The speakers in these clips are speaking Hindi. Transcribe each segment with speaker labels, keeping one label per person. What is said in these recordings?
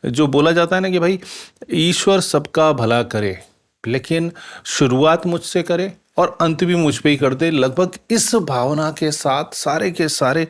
Speaker 1: जो बोला जाता है ना कि भाई ईश्वर सबका भला करे, लेकिन शुरुआत मुझसे करे और अंत भी मुझ पे ही कर दे, लगभग इस भावना के साथ सारे के सारे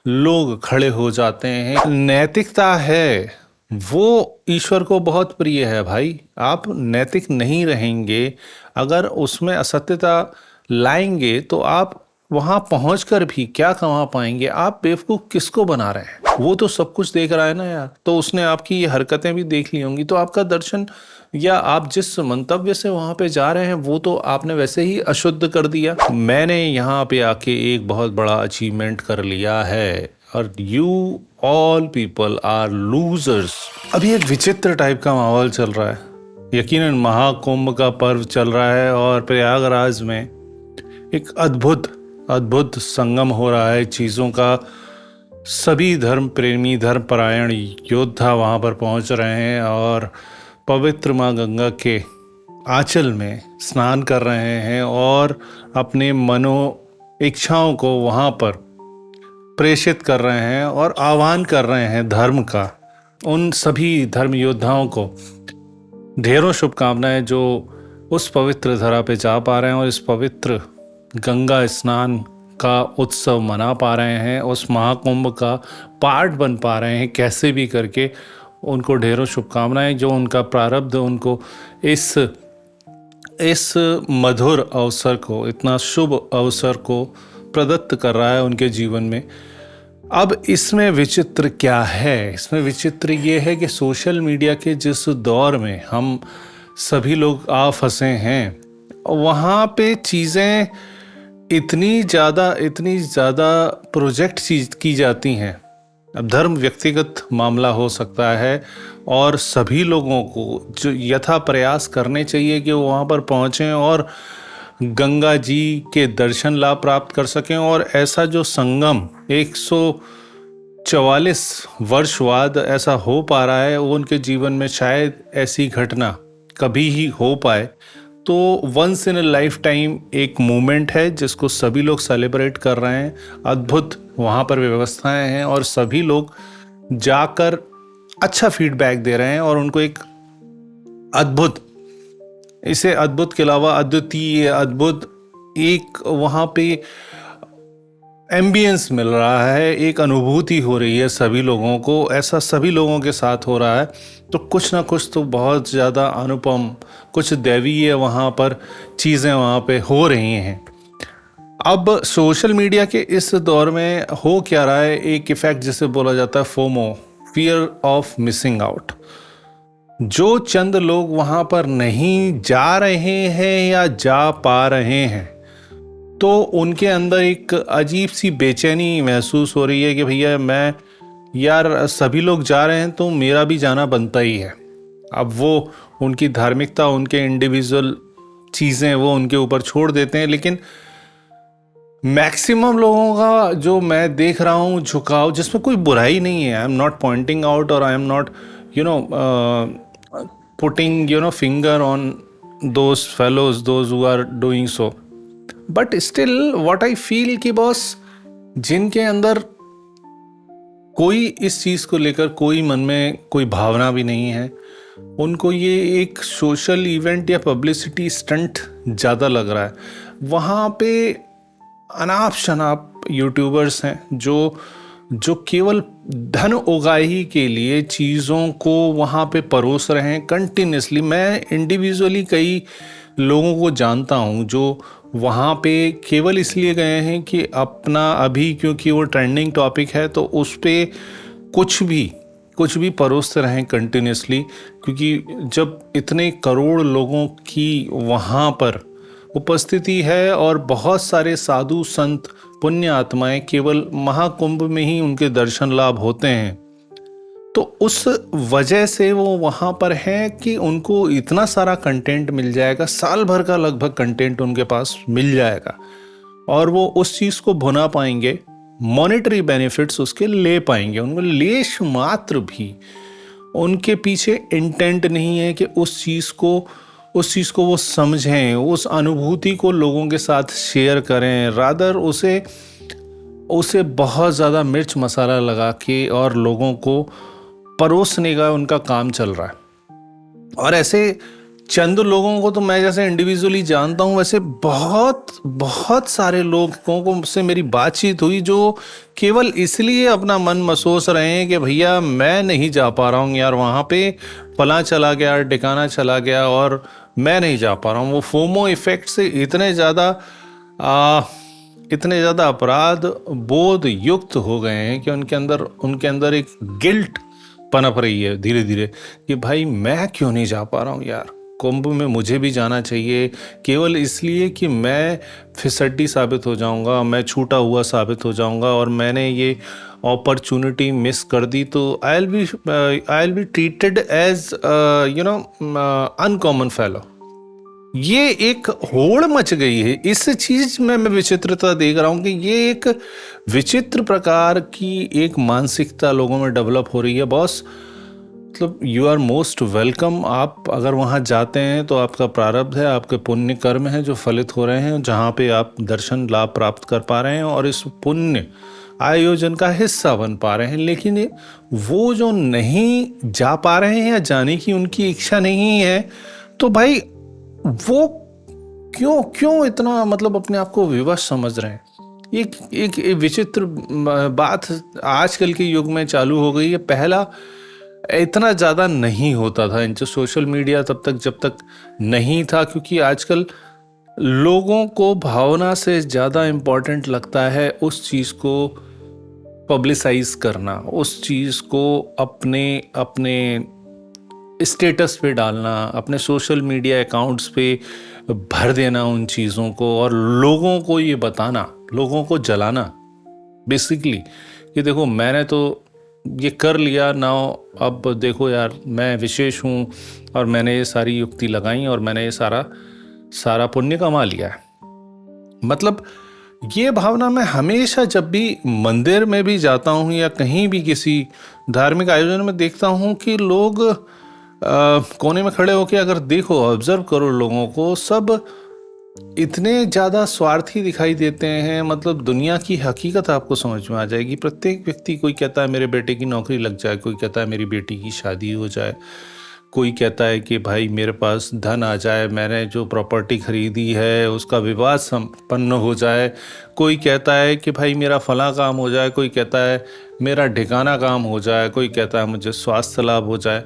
Speaker 1: लोग खड़े हो जाते हैं। नैतिकता है वो ईश्वर को बहुत प्रिय है भाई। आप नैतिक नहीं रहेंगे, अगर उसमें असत्यता लाएंगे तो आप वहां पहुंचकर भी क्या कमा पाएंगे? आप बेवकूफ किसको बना रहे हैं? वो तो सब कुछ देख रहा है ना यार, तो उसने आपकी ये हरकतें भी देख ली होंगी, तो आपका दर्शन या आप जिस मंतव्य से वहां पे जा रहे हैं वो तो आपने वैसे ही अशुद्ध कर दिया। मैंने यहाँ पे आके एक बहुत बड़ा अचीवमेंट कर लिया है और you all people are losers. अभी एक विचित्र टाइप का माहौल चल रहा है, यकीनन महाकुंभ का पर्व चल रहा है और प्रयागराज में एक अद्भुत अद्भुत संगम हो रहा है चीज़ों का। सभी धर्म प्रेमी धर्म परायण योद्धा वहाँ पर पहुँच रहे हैं और पवित्र माँ गंगा के आंचल में स्नान कर रहे हैं और अपने मनो इच्छाओं को वहाँ पर प्रेषित कर रहे हैं और आह्वान कर रहे हैं धर्म का। उन सभी धर्म योद्धाओं को ढेरों शुभकामनाएं जो उस पवित्र धरा पे जा पा रहे हैं और इस पवित्र गंगा स्नान का उत्सव मना पा रहे हैं, उस महाकुंभ का पार्ट बन पा रहे हैं कैसे भी करके। उनको ढेरों शुभकामनाएं। जो उनका प्रारब्ध उनको इस मधुर अवसर को, इतना शुभ अवसर को प्रदत्त कर रहा है उनके जीवन में। अब इसमें विचित्र क्या है? इसमें विचित्र ये है कि सोशल मीडिया के जिस दौर में हम सभी लोग आ फंसे हैं, वहाँ पे चीज़ें इतनी ज़्यादा प्रोजेक्ट की जाती हैं। अब धर्म व्यक्तिगत मामला हो सकता है और सभी लोगों को जो यथा प्रयास करने चाहिए कि वो वहाँ पर पहुँचें और गंगा जी के दर्शन लाभ प्राप्त कर सकें। और ऐसा जो संगम 144 वर्ष बाद ऐसा हो पा रहा है, वो उनके जीवन में शायद ऐसी घटना कभी ही हो पाए। तो once in a life time एक मोमेंट है जिसको सभी लोग सेलिब्रेट कर रहे हैं। अद्भुत वहाँ पर व्यवस्थाएं हैं और सभी लोग जाकर अच्छा फीडबैक दे रहे हैं और उनको एक अद्भुत, इसे अद्भुत के अलावा अद्वितीय, अद्भुत एक वहाँ पे एम्बियंस मिल रहा है, एक अनुभूति हो रही है सभी लोगों को। ऐसा सभी लोगों के साथ हो रहा है तो कुछ ना कुछ तो बहुत ज़्यादा अनुपम, कुछ दैवीय वहाँ पर चीज़ें वहाँ पे हो रही हैं। अब सोशल मीडिया के इस दौर में हो क्या रहा है, एक इफ़ेक्ट जिसे बोला जाता है FOMO, fear of missing out. जो चंद लोग वहाँ पर नहीं जा रहे हैं या जा पा रहे हैं, तो उनके अंदर एक अजीब सी बेचैनी महसूस हो रही है कि भैया मैं, यार सभी लोग जा रहे हैं तो मेरा भी जाना बनता ही है। अब वो उनकी धार्मिकता, उनके इंडिविजुअल चीज़ें वो उनके ऊपर छोड़ देते हैं, लेकिन मैक्सिमम लोगों का जो मैं देख रहा हूँ झुकाव, जिसमें कोई बुराई नहीं है, I am not pointing out और I am not putting finger on those fellows those who are doing so, but still what I feel कि बॉस, जिनके अंदर कोई इस चीज़ को लेकर कोई मन में कोई भावना भी नहीं है, उनको ये एक सोशल इवेंट या पब्लिसिटी स्टंट ज़्यादा लग रहा है। वहाँ पे अनाप शनाप यूट्यूबर्स हैं जो केवल धन उगाही के लिए चीज़ों को वहाँ पे परोस रहे हैं कंटिन्यूसली। मैं इंडिविजुअली कई लोगों को जानता हूँ जो वहाँ पे केवल इसलिए गए हैं कि अपना, अभी क्योंकि वो ट्रेंडिंग टॉपिक है तो उस पर कुछ भी परोसते रहें कंटिन्यूसली, क्योंकि जब इतने करोड़ लोगों की वहाँ पर उपस्थिति है और बहुत सारे साधु संत पुण्य आत्माएं केवल महाकुंभ में ही उनके दर्शन लाभ होते हैं, तो उस वजह से वो वहाँ पर हैं कि उनको इतना सारा कंटेंट मिल जाएगा, साल भर का लगभग कंटेंट उनके पास मिल जाएगा और वो उस चीज़ को भुना पाएंगे, मॉनेटरी बेनिफिट्स उसके ले पाएंगे। उनको लेश मात्र भी उनके पीछे इंटेंट नहीं है कि उस चीज़ को वो समझें, उस अनुभूति को लोगों के साथ शेयर करें। रादर उसे बहुत ज़्यादा मिर्च मसाला लगा के और लोगों को परोसने का उनका काम चल रहा है। और ऐसे चंद लोगों को तो मैं जैसे इंडिविजुअली जानता हूँ, वैसे बहुत बहुत सारे लोगों को मुझसे मेरी बातचीत हुई जो केवल इसलिए अपना मन मसोस रहे हैं कि भैया मैं नहीं जा पा रहा हूँ यार, वहाँ पे फलां चला गया, ठिकाना चला गया और मैं नहीं जा पा रहा हूँ। वो फोमो इफेक्ट से इतने ज़्यादा अपराध बोध युक्त हो गए हैं कि उनके अंदर एक गिल्ट पनप रही है धीरे धीरे कि भाई मैं क्यों नहीं जा पा रहा हूँ यार, कुंभ में मुझे भी जाना चाहिए, केवल इसलिए कि मैं फिसड्डी साबित हो जाऊंगा, मैं छूटा हुआ साबित हो जाऊंगा और मैंने ये अपॉर्चुनिटी मिस कर दी तो I will be treated as uncommon fellow. ये एक होड़ मच गई है। इस चीज में मैं विचित्रता देख रहा हूं कि ये एक विचित्र प्रकार की एक मानसिकता लोगों में डेवलप हो रही है। बॉस, मतलब यू आर मोस्ट वेलकम। आप अगर वहाँ जाते हैं तो आपका प्रारब्ध है, आपके पुण्य कर्म हैं जो फलित हो रहे हैं, जहाँ पे आप दर्शन लाभ प्राप्त कर पा रहे हैं और इस पुण्य आयोजन का हिस्सा बन पा रहे हैं। लेकिन वो जो नहीं जा पा रहे हैं या जाने की उनकी इच्छा नहीं है, तो भाई वो क्यों क्यों इतना मतलब अपने आप को विवश समझ रहे हैं। एक विचित्र बात आजकल के युग में चालू हो गई है। पहला इतना ज़्यादा नहीं होता था, इन जो सोशल मीडिया जब तक नहीं था, क्योंकि आजकल लोगों को भावना से ज़्यादा इम्पोर्टेंट लगता है उस चीज़ को पब्लिसाइज करना, उस चीज़ को अपने स्टेटस पे डालना, अपने सोशल मीडिया अकाउंट्स पे भर देना उन चीज़ों को और लोगों को ये बताना, लोगों को जलाना बेसिकली कि देखो मैंने तो ये कर लिया ना, अब देखो यार मैं विशेष हूँ और मैंने ये सारी युक्ति लगाई और मैंने ये सारा पुण्य कमा लिया है। मतलब ये भावना मैं हमेशा जब भी मंदिर में भी जाता हूँ या कहीं भी किसी धार्मिक आयोजन में देखता हूँ कि लोग कोने में खड़े होकर अगर देखो, ऑब्जर्व करो लोगों को, सब इतने ज़्यादा स्वार्थी दिखाई देते हैं। मतलब दुनिया की हकीकत आपको समझ में आ जाएगी। प्रत्येक व्यक्ति, कोई कहता है मेरे बेटे की नौकरी लग जाए, कोई कहता है मेरी बेटी की शादी हो जाए, कोई कहता है कि भाई मेरे पास धन आ जाए, मैंने जो प्रॉपर्टी खरीदी है उसका विवाद संपन्न हो जाए, कोई कहता है कि भाई मेरा फला काम हो जाए, कोई कहता है मेरा ठिकाना काम हो जाए, कोई कहता है मुझे स्वास्थ्य लाभ हो जाए।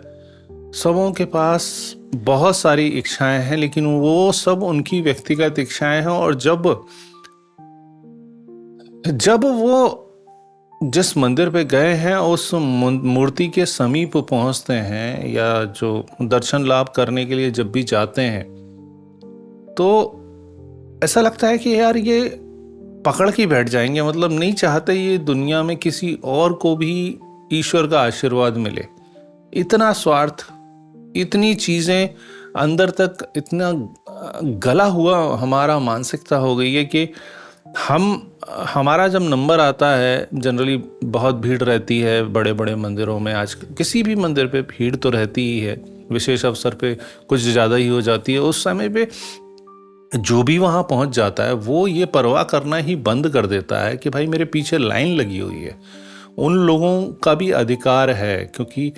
Speaker 1: सबों के पास बहुत सारी इच्छाएं हैं, लेकिन वो सब उनकी व्यक्तिगत इच्छाएं हैं। और जब वो जिस मंदिर पे गए हैं उस मूर्ति के समीप पहुंचते हैं या जो दर्शन लाभ करने के लिए जब भी जाते हैं, तो ऐसा लगता है कि यार ये पकड़ के बैठ जाएंगे। मतलब नहीं चाहते ये दुनिया में किसी और को भी ईश्वर का आशीर्वाद मिले। इतना स्वार्थ, इतनी चीज़ें अंदर तक इतना गला हुआ हमारा मानसिकता हो गई है कि हमारा जब नंबर आता है, जनरली बहुत भीड़ रहती है बड़े बड़े मंदिरों में। आज किसी भी मंदिर पे भीड़ तो रहती ही है, विशेष अवसर पे कुछ ज़्यादा ही हो जाती है। उस समय पे जो भी वहाँ पहुँच जाता है वो ये परवाह करना ही बंद कर देता है कि भाई मेरे पीछे लाइन लगी हुई है। उन लोगों का भी अधिकार है, क्योंकि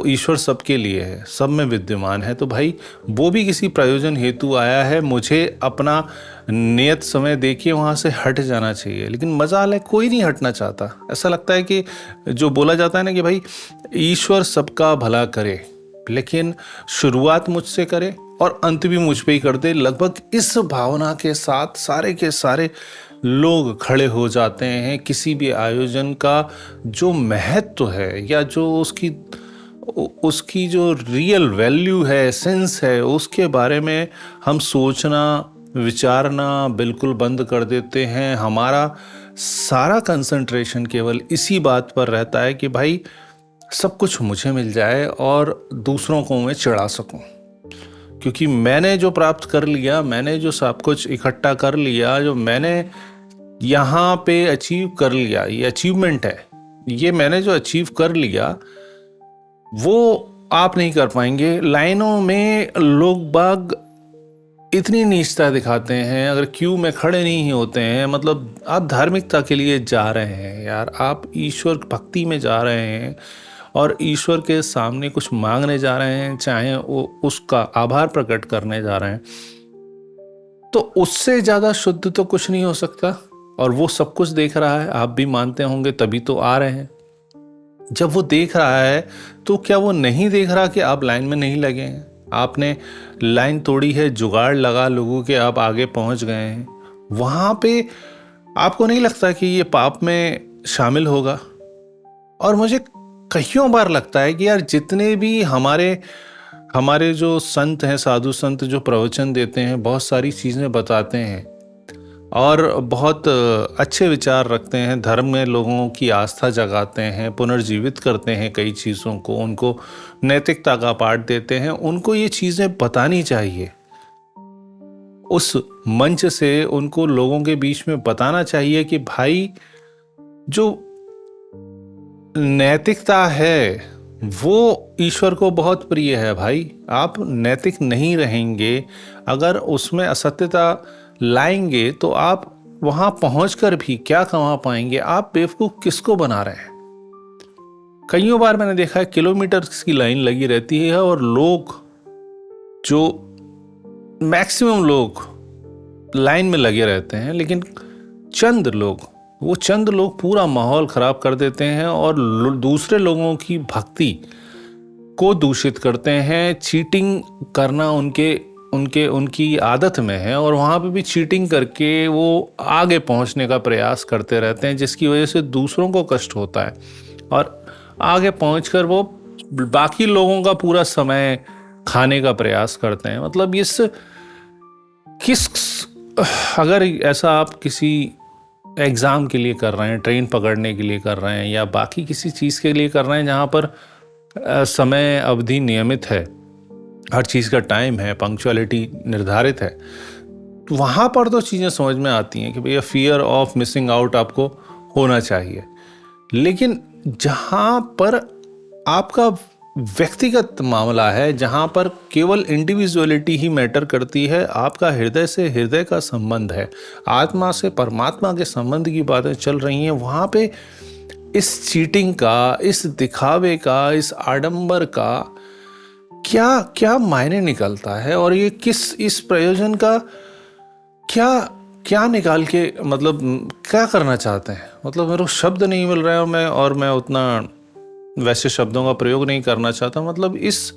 Speaker 1: ईश्वर सबके लिए है, सब में विद्यमान है। तो भाई वो भी किसी प्रयोजन हेतु आया है, मुझे अपना नियत समय देखिए वहाँ से हट जाना चाहिए। लेकिन मजाल है कोई नहीं हटना चाहता। ऐसा लगता है कि जो बोला जाता है ना कि भाई ईश्वर सबका भला करे, लेकिन शुरुआत मुझसे करे और अंत भी मुझ पे ही कर दे। लगभग इस भावना के साथ सारे के सारे लोग खड़े हो जाते हैं। किसी भी आयोजन का जो महत्व है या जो उसकी जो रियल वैल्यू है, सेंस है, उसके बारे में हम सोचना विचारना बिल्कुल बंद कर देते हैं। हमारा सारा कंसंट्रेशन केवल इसी बात पर रहता है कि भाई सब कुछ मुझे मिल जाए और दूसरों को मैं चिढ़ा सकूं, क्योंकि मैंने जो प्राप्त कर लिया, मैंने जो सब कुछ इकट्ठा कर लिया, जो मैंने यहाँ पे अचीव कर लिया, ये अचीवमेंट है। ये मैंने जो अचीव कर लिया वो आप नहीं कर पाएंगे। लाइनों में लोग बाग इतनी नीचता दिखाते हैं, अगर क्यू में खड़े नहीं होते हैं। मतलब आप धार्मिकता के लिए जा रहे हैं यार, आप ईश्वर भक्ति में जा रहे हैं और ईश्वर के सामने कुछ मांगने जा रहे हैं, चाहे वो उसका आभार प्रकट करने जा रहे हैं, तो उससे ज़्यादा शुद्ध तो कुछ नहीं हो सकता। और वो सब कुछ देख रहा है, आप भी मानते होंगे, तभी तो आ रहे हैं। जब वो देख रहा है तो क्या वो नहीं देख रहा कि आप लाइन में नहीं लगे हैं? आपने लाइन तोड़ी है, जुगाड़ लगा लोगों के, आप आगे पहुंच गए हैं। वहां पे आपको नहीं लगता कि ये पाप में शामिल होगा? और मुझे कईयों बार लगता है कि यार जितने भी हमारे हमारे जो संत हैं, साधु संत जो प्रवचन देते हैं, बहुत सारी चीज़ें बताते हैं और बहुत अच्छे विचार रखते हैं, धर्म में लोगों की आस्था जगाते हैं, पुनर्जीवित करते हैं कई चीज़ों को, उनको नैतिकता का पाठ देते हैं, उनको ये चीज़ें बतानी चाहिए। उस मंच से उनको लोगों के बीच में बताना चाहिए कि भाई जो नैतिकता है वो ईश्वर को बहुत प्रिय है। भाई आप नैतिक नहीं रहेंगे, अगर उसमें असत्यता लाएंगे तो आप वहां पहुंचकर भी क्या कमा पाएंगे? आप बेवकूफ किसको बना रहे हैं? कईयों बार मैंने देखा है किलोमीटर की लाइन लगी रहती है और लोग, जो मैक्सिमम लोग लाइन में लगे रहते हैं, लेकिन चंद लोग पूरा माहौल खराब कर देते हैं और दूसरे लोगों की भक्ति को दूषित करते हैं। चीटिंग करना उनकी आदत में है और वहाँ पे भी चीटिंग करके वो आगे पहुँचने का प्रयास करते रहते हैं, जिसकी वजह से दूसरों को कष्ट होता है और आगे पहुँचकर वो बाकी लोगों का पूरा समय खाने का प्रयास करते हैं। मतलब अगर ऐसा आप किसी एग्ज़ाम के लिए कर रहे हैं, ट्रेन पकड़ने के लिए कर रहे हैं या बाकी किसी चीज़ के लिए कर रहे हैं जहाँ पर समय अवधि नियमित है, हर चीज़ का टाइम है, पंक्चुअलिटी निर्धारित है, तो वहाँ पर तो चीज़ें समझ में आती हैं कि भैया फियर ऑफ मिसिंग आउट आपको होना चाहिए। लेकिन जहाँ पर आपका व्यक्तिगत मामला है, जहाँ पर केवल इंडिविजुअलिटी ही मैटर करती है, आपका हृदय से हृदय का संबंध है, आत्मा से परमात्मा के संबंध की बातें चल रही हैं, वहाँ पे इस चीटिंग का, इस दिखावे का, इस आडंबर का क्या क्या मायने निकलता है? और ये इस प्रयोजन का क्या निकाल के, मतलब क्या करना चाहते हैं? मतलब मेरे को शब्द नहीं मिल रहा है और मैं उतना वैसे शब्दों का प्रयोग नहीं करना चाहता। मतलब इस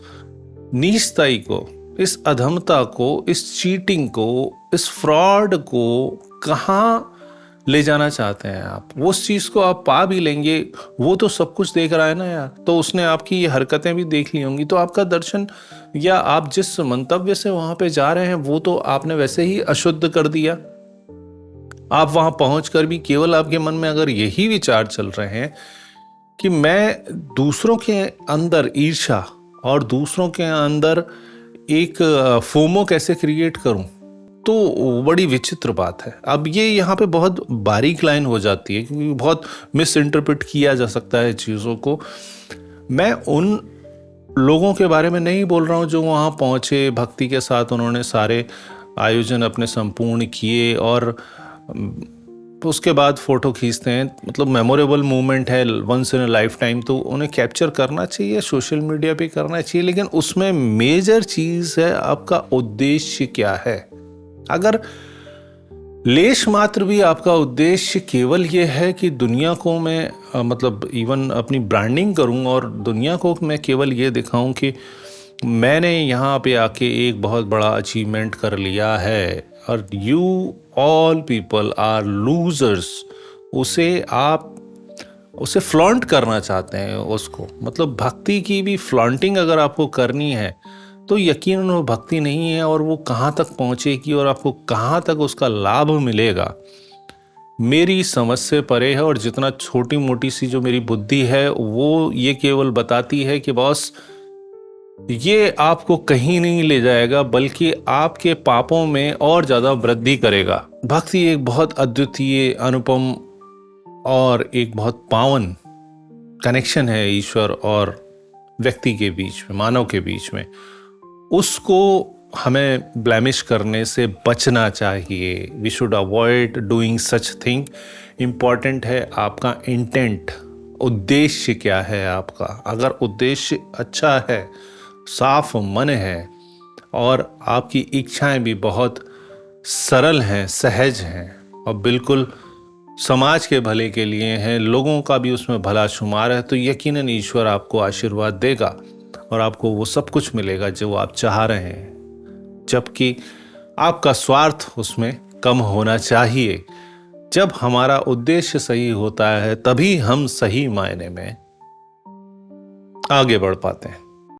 Speaker 1: नीचताई को, इस अधमता को, इस चीटिंग को, इस फ्रॉड को कहाँ ले जाना चाहते हैं आप? वो उस चीज़ को आप पा भी लेंगे, वो तो सब कुछ देख रहा है ना यार, तो उसने आपकी ये हरकतें भी देख ली होंगी, तो आपका दर्शन या आप जिस मंतव्य से वहाँ पे जा रहे हैं वो तो आपने वैसे ही अशुद्ध कर दिया। आप वहाँ पहुँचकर भी केवल आपके मन में अगर यही विचार चल रहे हैं कि मैं दूसरों के अंदर ईर्ष्या और दूसरों के अंदर एक फोमो कैसे क्रिएट करूं, तो बड़ी विचित्र बात है। अब ये यहाँ पे बहुत बारीक लाइन हो जाती है क्योंकि बहुत मिस इंटरप्रेट किया जा सकता है चीज़ों को। मैं उन लोगों के बारे में नहीं बोल रहा हूँ जो वहाँ पहुँचे, भक्ति के साथ उन्होंने सारे आयोजन अपने संपूर्ण किए और उसके बाद फ़ोटो खींचते हैं। मतलब मेमोरेबल मोमेंट है, once in a life time, तो उन्हें कैप्चर करना चाहिए, सोशल मीडिया पे करना चाहिए। लेकिन उसमें मेजर चीज़ है आपका उद्देश्य क्या है। अगर लेश मात्र भी आपका उद्देश्य केवल ये है कि दुनिया को मैं मतलब इवन अपनी ब्रांडिंग करूं और दुनिया को मैं केवल ये दिखाऊं कि मैंने यहाँ पे आके एक बहुत बड़ा अचीवमेंट कर लिया है और you all people are losers, उसे फ्लॉन्ट करना चाहते हैं उसको। मतलब भक्ति की भी फ्लॉन्टिंग अगर आपको करनी है तो यकीनन वो भक्ति नहीं है और वो कहाँ तक पहुँचेगी और आपको कहाँ तक उसका लाभ मिलेगा, मेरी समझ से परे है। और जितना छोटी मोटी सी जो मेरी बुद्धि है वो ये केवल बताती है कि बॉस ये आपको कहीं नहीं ले जाएगा बल्कि आपके पापों में और ज़्यादा वृद्धि करेगा। भक्ति एक बहुत अद्वितीय, अनुपम और एक बहुत पावन कनेक्शन है ईश्वर और व्यक्ति के बीच में, मानव के बीच में। उसको हमें ब्लेमिश करने से बचना चाहिए। We should avoid doing such thing. Important है आपका इंटेंट उद्देश्य क्या है आपका। अगर उद्देश्य अच्छा है, साफ मन है और आपकी इच्छाएं भी बहुत सरल हैं, सहज हैं और बिल्कुल समाज के भले के लिए हैं, लोगों का भी उसमें भला शुमार है, तो यकीनन ईश्वर आपको आशीर्वाद देगा और आपको वो सब कुछ मिलेगा जो आप चाह रहे हैं। जबकि आपका स्वार्थ उसमें कम होना चाहिए। जब हमारा उद्देश्य सही होता है तभी हम सही मायने में आगे बढ़ पाते हैं।